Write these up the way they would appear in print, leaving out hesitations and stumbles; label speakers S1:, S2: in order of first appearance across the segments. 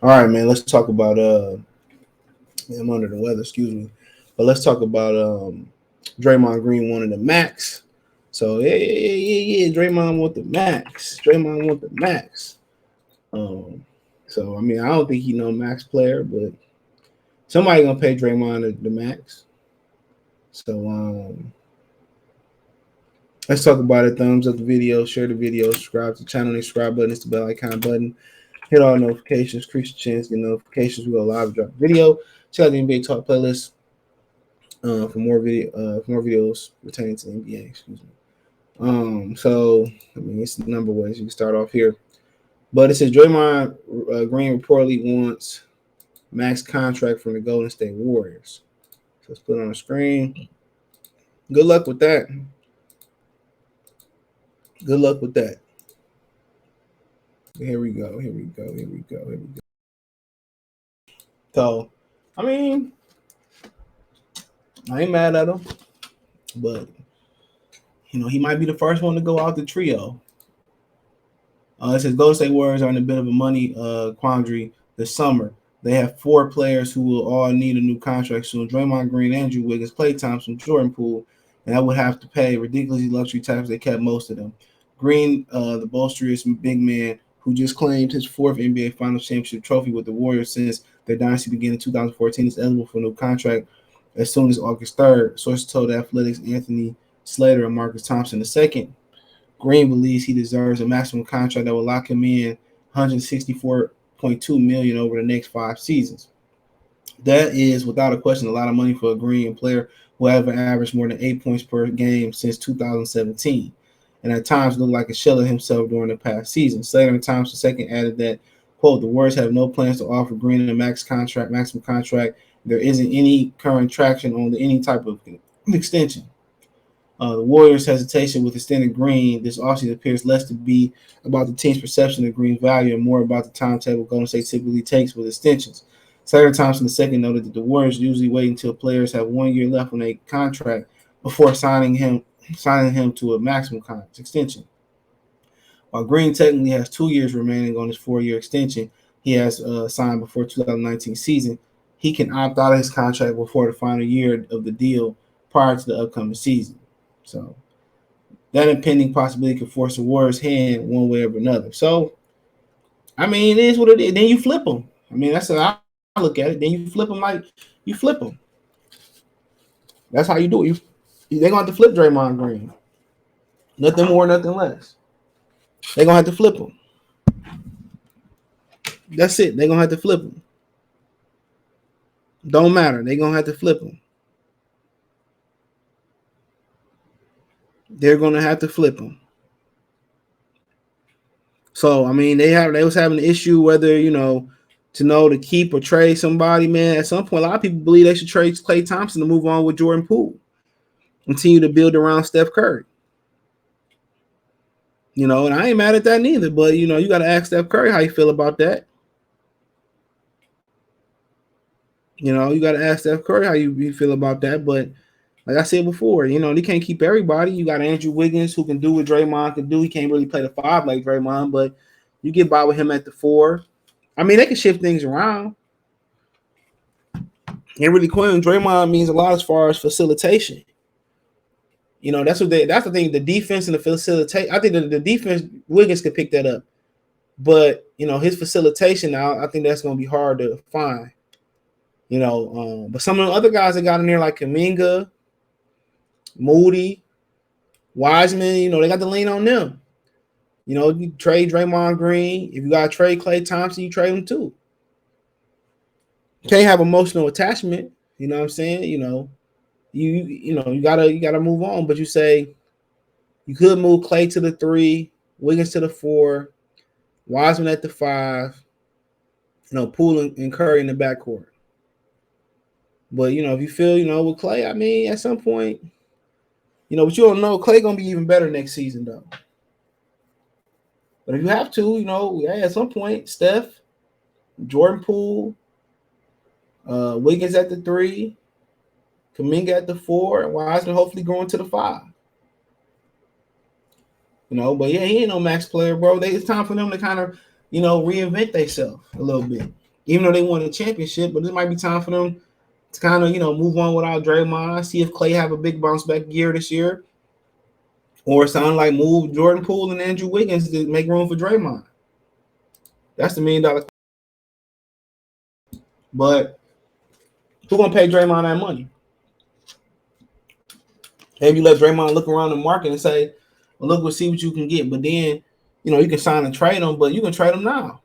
S1: All right, man. Let's talk about I'm under the weather, excuse me. But let's talk about Draymond Green wanting the max. So yeah. Draymond want the max. Draymond want the max. Um, so I mean, I don't think he no max player, but somebody gonna pay Draymond the max. So let's talk about it. Thumbs up the video, share the video, subscribe to the channel, the subscribe button, it's the bell icon button. Hit all notifications, increase the chance to get notifications. We go live, drop a video. Check out the NBA Talk playlist for more videos pertaining to the NBA. Excuse me. So I mean, it's a number of ways you can start off here, but it says Draymond Green reportedly wants max contract from the Golden State Warriors. So let's put it on the screen. Good luck with that. Good luck with that. Here we go. So, I mean, I ain't mad at him, but he might be the first one to go out the trio. It says Golden State Warriors are in a bit of a money quandary this summer. They have 4 players who will all need a new contract soon: Draymond Green, Andrew Wiggins, Klay Thompson, Jordan Poole, and that would have to pay ridiculously luxury tax. They kept most of them. Green, the bolsterous big man who just claimed his 4th NBA Finals championship trophy with the Warriors since their dynasty began in 2014, is eligible for a new contract as soon as August 3rd. Sources told Athletics Anthony Slater and Marcus Thompson II. Green believes he deserves a maximum contract that will lock him in $164.2 million over the next 5 seasons. That is, without a question, a lot of money for a Green player who haven't averaged more than 8 points per game since 2017, and at times looked like a shell of himself during the past season. Slater and Thompson II added that, quote, the Warriors have no plans to offer Green a maximum contract. There isn't any current traction on any type of extension. The Warriors' hesitation with extending Green this offseason appears less to be about the team's perception of Green's value and more about the timetable Golden State typically takes with extensions. Slater Thompson II noted that the Warriors usually wait until players have 1 year left on a contract before signing him to a maximum contract extension. While Green technically has 2 years remaining on his 4-year extension he has signed before 2019 season, he can opt out of his contract before the final year of the deal prior to the upcoming season. So that impending possibility could force the Warriors' hand one way or another. So, I mean, it is what it is. Then you flip them. I mean, that's how I look at it. Then you flip them like you flip them. That's how you do it. They're going to have to flip Draymond Green. Nothing more, nothing less. They're going to have to flip him. That's it. They're going to have to flip him. Don't matter. They're going to have to flip him. They're going to have to flip him. So, I mean, they was having an issue whether, to keep or trade somebody, man. At some point, a lot of people believe they should trade Klay Thompson to move on with Jordan Poole. Continue to build around Steph Curry. And I ain't mad at that neither. But, you got to ask Steph Curry how you feel about that. You got to ask Steph Curry how you feel about that. But like I said before, they can't keep everybody. You got Andrew Wiggins who can do what Draymond can do. He can't really play the 5 like Draymond, but you get by with him at the 4. I mean, they can shift things around. And really, Draymond means a lot as far as facilitation. That's the thing. The defense and the facilitation. I think the defense, Wiggins could pick that up. But, his facilitation now, I think that's going to be hard to find. But some of the other guys that got in there like Kuminga, Moody, Wiseman, they got to lean on them. You trade Draymond Green. If you got to trade Klay Thompson, you trade him too. You can't have emotional attachment. You know what I'm saying? You gotta move on. But you say you could move Klay to the 3, Wiggins to the 4, Wiseman at the 5. Poole and Curry in the backcourt. But if you feel with Klay, I mean, at some point. But you don't know. Klay gonna be even better next season, though. But if you have to, at some point, Steph, Jordan Poole, Wiggins at the 3, Kuminga at the 4, and Wiseman hopefully going to the 5. But yeah, he ain't no max player, bro. It's time for them to kind of, reinvent themselves a little bit. even though they won a championship. But it might be time for them to kind of, move on without Draymond. See if Clay have a big bounce back year this year, or something like move Jordan Poole and Andrew Wiggins to make room for Draymond. That's the $1 million. But who gonna pay Draymond that money? Maybe you let Draymond look around the market and say, well, look, we'll see what you can get. But then, you can sign and trade him, but you can trade him now.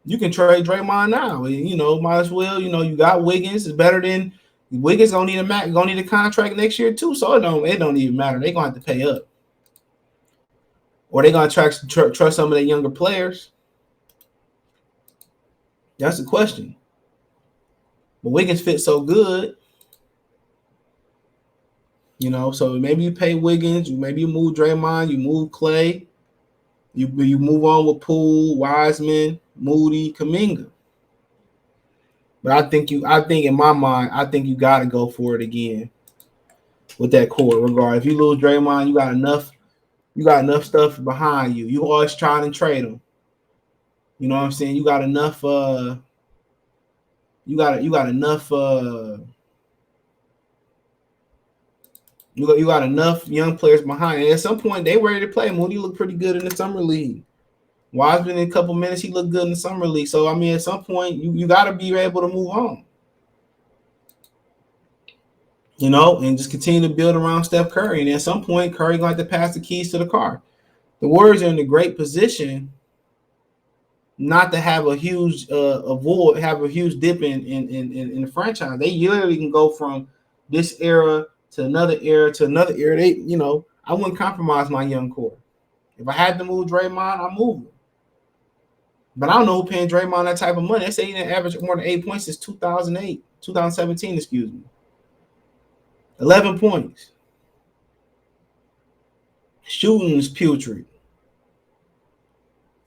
S1: You can trade Draymond now. Might as well. You got Wiggins. It's better than Wiggins gonna need a contract next year too. So it don't even matter. They're gonna have to pay up. Or they're gonna trust some of their younger players. That's the question. But Wiggins fits so good. So maybe you pay Wiggins, maybe you move Draymond, you move Clay, you move on with Poole, Wiseman, Moody, Kuminga. But I think in my mind, I think you got to go for it again with that core. Regardless, if you lose Draymond, you got enough stuff behind you. You always trying to trade them. You know what I'm saying? You got enough. You got enough. You got enough young players behind. And at some point, they ready to play. Moody looked pretty good in the summer league. Wiseman in a couple minutes, he looked good in the summer league. So, I mean, at some point, you got to be able to move on. And just continue to build around Steph Curry. And at some point, Curry going to have to pass the keys to the car. The Warriors are in a great position not to have a huge have a huge dip in the franchise. They literally can go from this era to another era to another era. I wouldn't compromise my young core. If I had to move Draymond, I'm moving. But I don't know who paying Draymond that type of money. They say he didn't average more than 8 points since 2017, excuse me. 11 points. Shooting is putrid.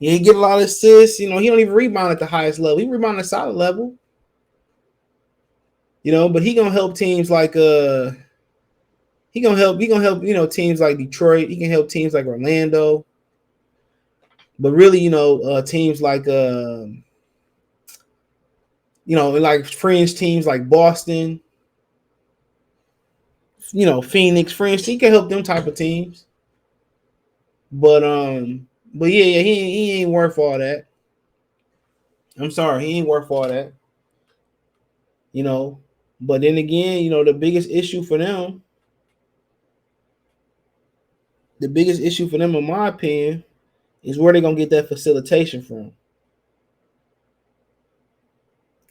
S1: He didn't get a lot of assists. He don't even rebound at the highest level. He rebound at a solid level. But he gonna help teams like he gonna help teams like Detroit. He can help teams like Orlando. But really, teams like like fringe teams like Boston, Phoenix, fringe. He can help them type of teams. But yeah, he ain't worth all that. I'm sorry, he ain't worth all that. But then again, the biggest issue for them, in my opinion, is where they're gonna get that facilitation from.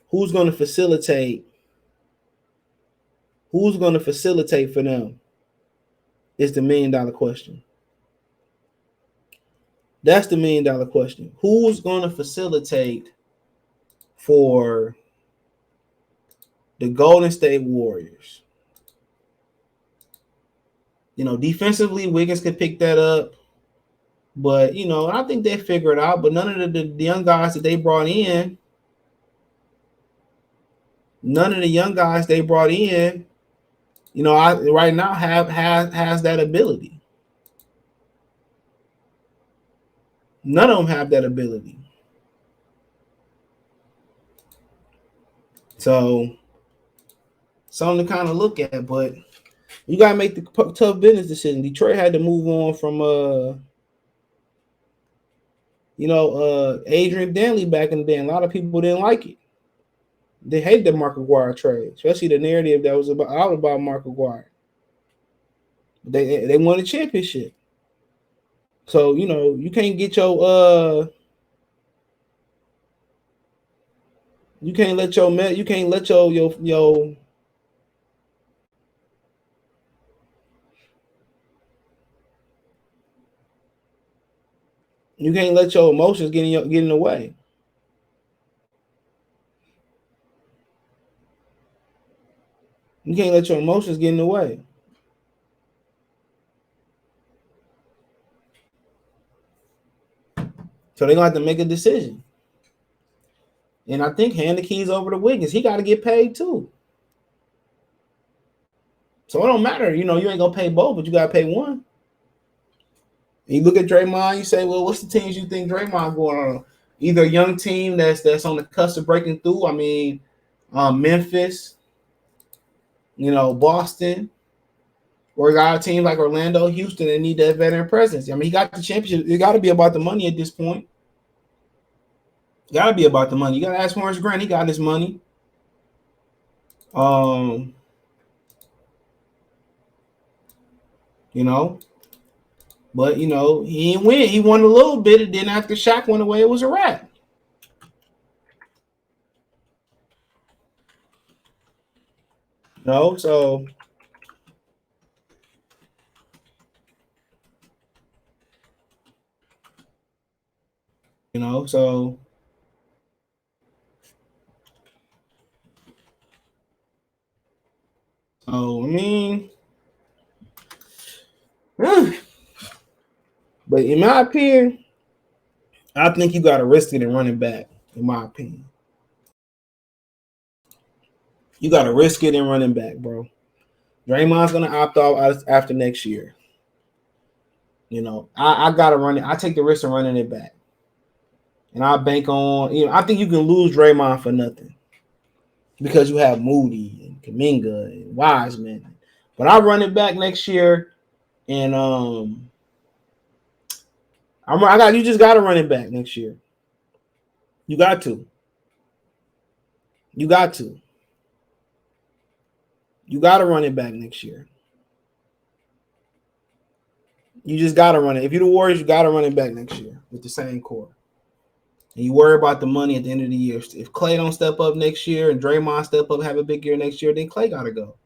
S1: Who's gonna facilitate? Who's gonna facilitate for them? Is the $1 million question. That's the $1 million question. Who's gonna facilitate for the Golden State Warriors? Defensively, Wiggins could pick that up. But, I think they figure it out. But none of the young guys that they brought in, right now has that ability. None of them have that ability. So, something to kind of look at. But you got to make the tough business decision. Detroit had to move on from Adrian Danley back in the day. A lot of people didn't like it. They hated the Mark Aguirre trade, especially the narrative that was about Mark Aguirre. They won a championship. So, you can't get your you can't let your you can't let your you can't let your emotions get in the way. You can't let your emotions get in the way. So they're gonna have to make a decision. And I think hand the keys over to Wiggins. He got to get paid too. So it don't matter. You ain't gonna pay both, but you gotta pay one. And you look at Draymond, you say, well, what's the teams you think Draymond going on? either a young team that's on the cusp of breaking through. I mean, Memphis, Boston, or got a team like Orlando, Houston, that need that veteran presence. I mean, he got the championship. It got to be about the money at this point. Got to be about the money. You got to ask Horace Grant. He got his money. But he didn't win. He won a little bit, and then after Shaq went away, it was a wrap. So so I mean, but in my opinion, I think you got to risk it in running back. In my opinion, you got to risk it in running back, bro. Draymond's gonna opt out after next year. I gotta run it. I take the risk of running it back, and I bank on. I think you can lose Draymond for nothing because you have Moody and Kuminga and Wiseman. But I run it back next year, and you just gotta run it back next year. You got to. You got to. You gotta run it back next year. You just gotta run it. If you're the Warriors, you gotta run it back next year with the same core. And you worry about the money at the end of the year. If Klay don't step up next year and Draymond step up, have a big year next year, then Klay gotta go.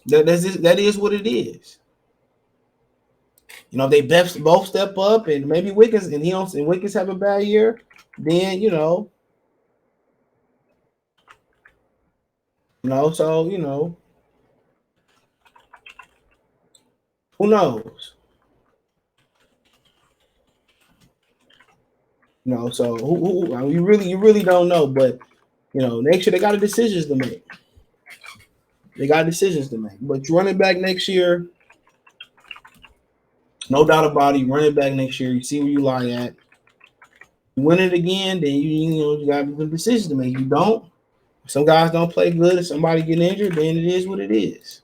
S1: That is what it is. If they both step up and maybe Wiggins and Wiggins have a bad year, then so who knows? So who you really don't know, but next year they got decisions to make. But you run it back next year, no doubt about it. You run it back next year. You see where you lie at. You win it again, then you got some decisions to make. You don't. Some guys don't play good. If somebody get injured, then it is what it is.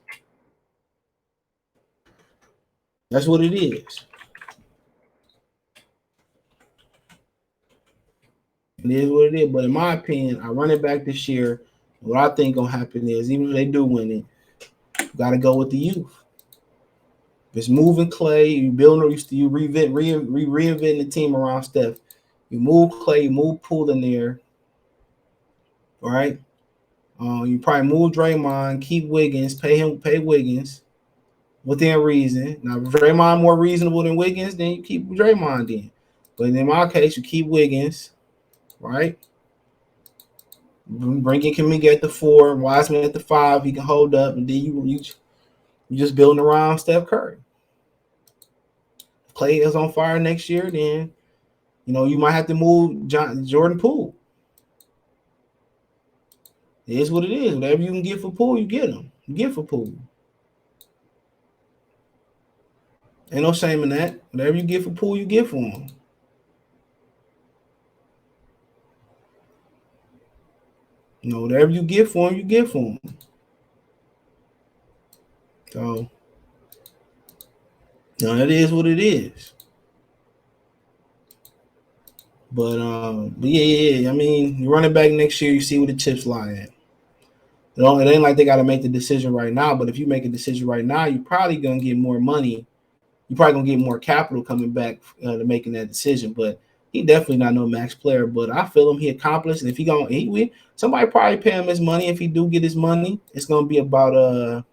S1: That's what it is. It is what it is. But in my opinion, I run it back this year. What I think gonna happen is, even if they do win it, you gotta go with the youth. If it's moving Klay, you reinventing the team around Steph. You move Klay, you move Poole in there. All right. You probably move Draymond, keep Wiggins, pay Wiggins within reason. Now, if Draymond more reasonable than Wiggins, then you keep Draymond in. But in my case, you keep Wiggins, right? Bring in Kuminga at the 4, Wiseman at the 5. He can hold up, and then you just building around Steph Curry. If Klay is on fire next year, then you might have to move Jordan Poole. It is what it is. Whatever you can get for Poole, you get him. You get for Poole. Ain't no shame in that. Whatever you get for Poole, you get for him. Whatever you get for him, you get for him. So, that is what it is. But yeah. I mean, you run it back next year, you see where the chips lie at. It ain't like they got to make the decision right now. But if you make a decision right now, you're probably gonna get more money. You're probably gonna get more capital coming back to making that decision. But he definitely not no max player. But I feel him. He accomplished. And if somebody probably pay him his money. If he do get his money, it's gonna be about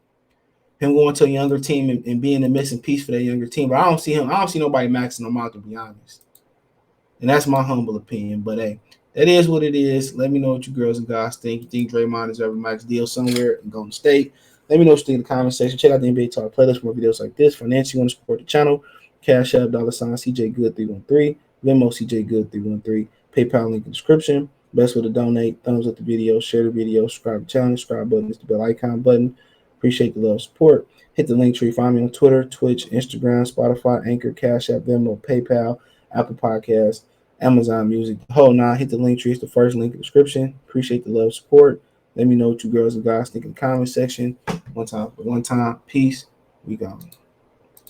S1: him going to a younger team and being the missing piece for that younger team. But I don't see nobody maxing him out, to be honest. And that's my humble opinion. But hey, that is what it is. Let me know what you girls and guys think. You think Draymond deserves a max deal somewhere in Golden State? Let me know what you think in the comment section. Check out the NBA Talk playlist for more videos like this. Financially, you want to support the channel? Cash App, $CJ Good 313, Venmo CJ Good 313, PayPal link in the description. Best way to donate. Thumbs up the video, share the video, subscribe to the channel. Subscribe button is the bell icon button. Appreciate the love and support. Hit the link tree. Find me on Twitter, Twitch, Instagram, Spotify, Anchor, Cash App, Venmo, PayPal. Apple Podcasts, Amazon Music, the whole nine. Hit the link tree. It's the first link in the description. Appreciate the love, support. Let me know what you girls and guys think in the comment section. One time. Peace. We gone.